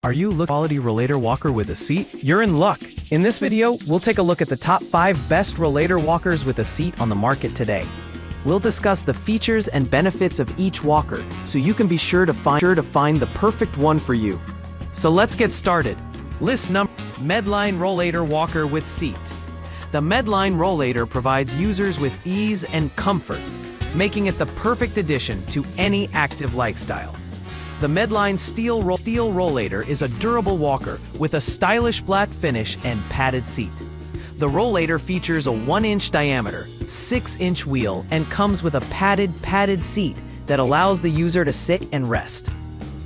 Are you looking for a quality rollator walker with a seat? You're in luck. In this video, we'll take a look at the top 5 best rollator walkers with a seat on the market today. We'll discuss the features and benefits of each walker, so you can be sure to find the perfect one for you. So let's get started. List number: Medline Rollator Walker with Seat. The Medline Rollator provides users with ease and comfort, making it the perfect addition to any active lifestyle. The Medline Steel Rollator is a durable walker with a stylish black finish and padded seat. The Rollator features a 1-inch diameter, 6-inch wheel, and comes with a padded seat that allows the user to sit and rest.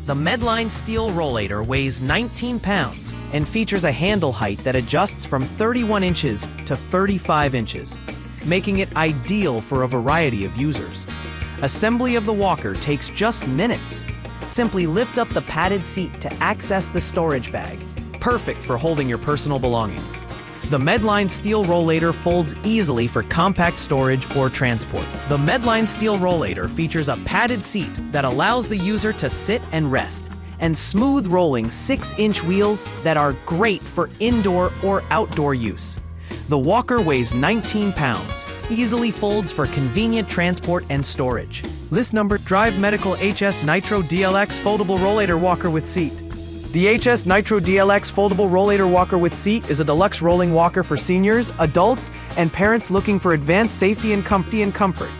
The Medline Steel Rollator weighs 19 pounds and features a handle height that adjusts from 31 inches to 35 inches, making it ideal for a variety of users. Assembly of the walker takes just minutes. Simply lift up the padded seat to access the storage bag, perfect for holding your personal belongings. The Medline Steel Rollator folds easily for compact storage or transport. The Medline Steel Rollator features a padded seat that allows the user to sit and rest, and smooth rolling 6-inch wheels that are great for indoor or outdoor use. The walker weighs 19 pounds, easily folds for convenient transport and storage. List number: Drive Medical HS Nitro DLX Foldable Rollator Walker with Seat. The HS Nitro DLX Foldable Rollator Walker with Seat is a deluxe rolling walker for seniors, adults, and parents looking for advanced safety and comfort.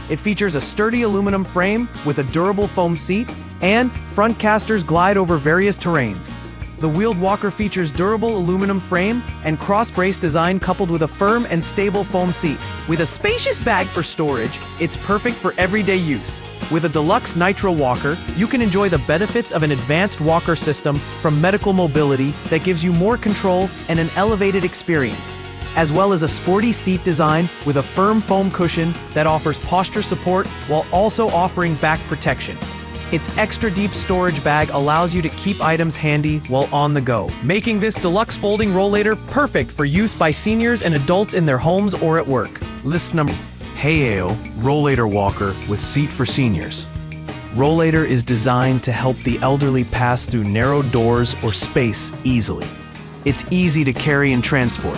It features a sturdy aluminum frame with a durable foam seat, and front casters glide over various terrains. The wheeled walker features durable aluminum frame and cross-brace design coupled with a firm and stable foam seat. With a spacious bag for storage, it's perfect for everyday use. With a deluxe Nitro walker, you can enjoy the benefits of an advanced walker system from medical mobility that gives you more control and an elevated experience, as well as a sporty seat design with a firm foam cushion that offers posture support while also offering back protection. Its extra deep storage bag allows you to keep items handy while on the go, making this deluxe folding rollator perfect for use by seniors and adults in their homes or at work. List number: Heao Rollator Walker with Seat for Seniors. Rollator is designed to help the elderly pass through narrow doors or space easily. It's easy to carry and transport,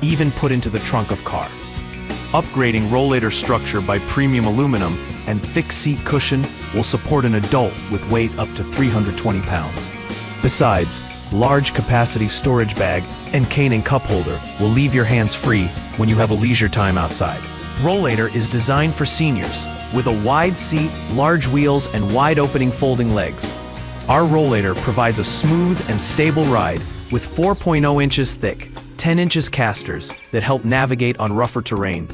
even put into the trunk of car. Upgrading rollator structure by premium aluminum and thick seat cushion will support an adult with weight up to 320 pounds. Besides, large capacity storage bag and cane and cup holder will leave your hands free when you have a leisure time outside. Rollator is designed for seniors with a wide seat, large wheels, and wide opening folding legs. Our rollator provides a smooth and stable ride with 4.0 inches thick, 10 inches casters that help navigate on rougher terrain.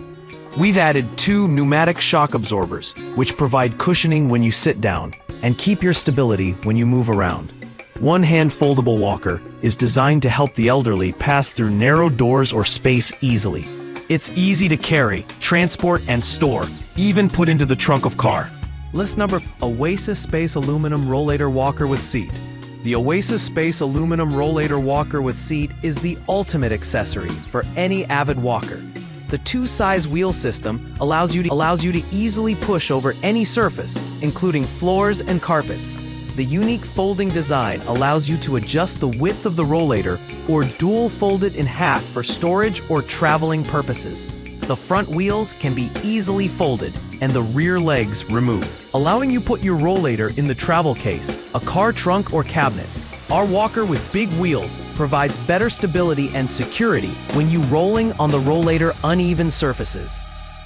We've added 2 pneumatic shock absorbers, which provide cushioning when you sit down and keep your stability when you move around. One-hand foldable walker is designed to help the elderly pass through narrow doors or space easily. It's easy to carry, transport, and store, even put into the trunk of car. List number: Oasis Space Aluminum Rollator Walker with Seat. The Oasis Space Aluminum Rollator Walker with Seat is the ultimate accessory for any avid walker. The 2-size wheel system allows you to easily push over any surface, including floors and carpets. The unique folding design allows you to adjust the width of the rollator or dual fold it in half for storage or traveling purposes. The front wheels can be easily folded and the rear legs removed, allowing you to put your rollator in the travel case, a car trunk, or cabinet. Our walker with big wheels provides better stability and security when you rolling on the rollator uneven surfaces.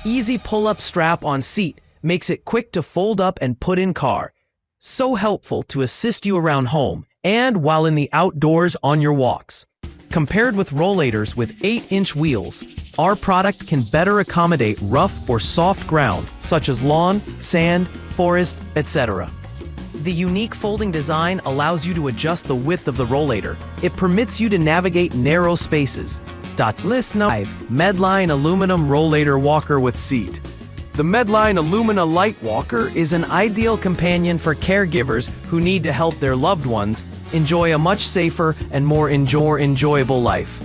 Easy pull-up strap-on seat makes it quick to fold up and put in car. So helpful to assist you around home and while in the outdoors on your walks. Compared with rollators with 8-inch wheels, our product can better accommodate rough or soft ground such as lawn, sand, forest, etc. The unique folding design allows you to adjust the width of the rollator. It permits you to navigate narrow spaces. List number: Medline Aluminum Rollator Walker with Seat. The Medline Alumina Light Walker is an ideal companion for caregivers who need to help their loved ones enjoy a much safer and more enjoyable life.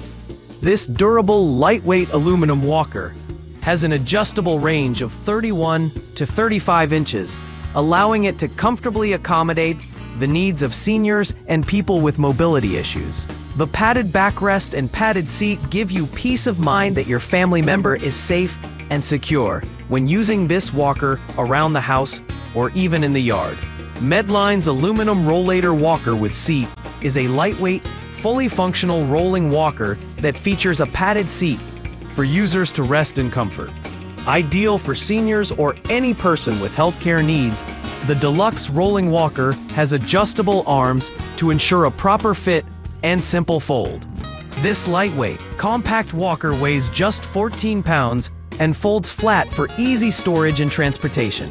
This durable, lightweight aluminum walker has an adjustable range of 31 to 35 inches, allowing it to comfortably accommodate the needs of seniors and people with mobility issues. The padded backrest and padded seat give you peace of mind that your family member is safe and secure when using this walker around the house or even in the yard. Medline's aluminum Rollator walker with seat is a lightweight, fully functional rolling walker that features a padded seat for users to rest in comfort. Ideal for seniors or any person with healthcare needs, the deluxe rolling walker has adjustable arms to ensure a proper fit and simple fold. This lightweight, compact walker weighs just 14 pounds and folds flat for easy storage and transportation.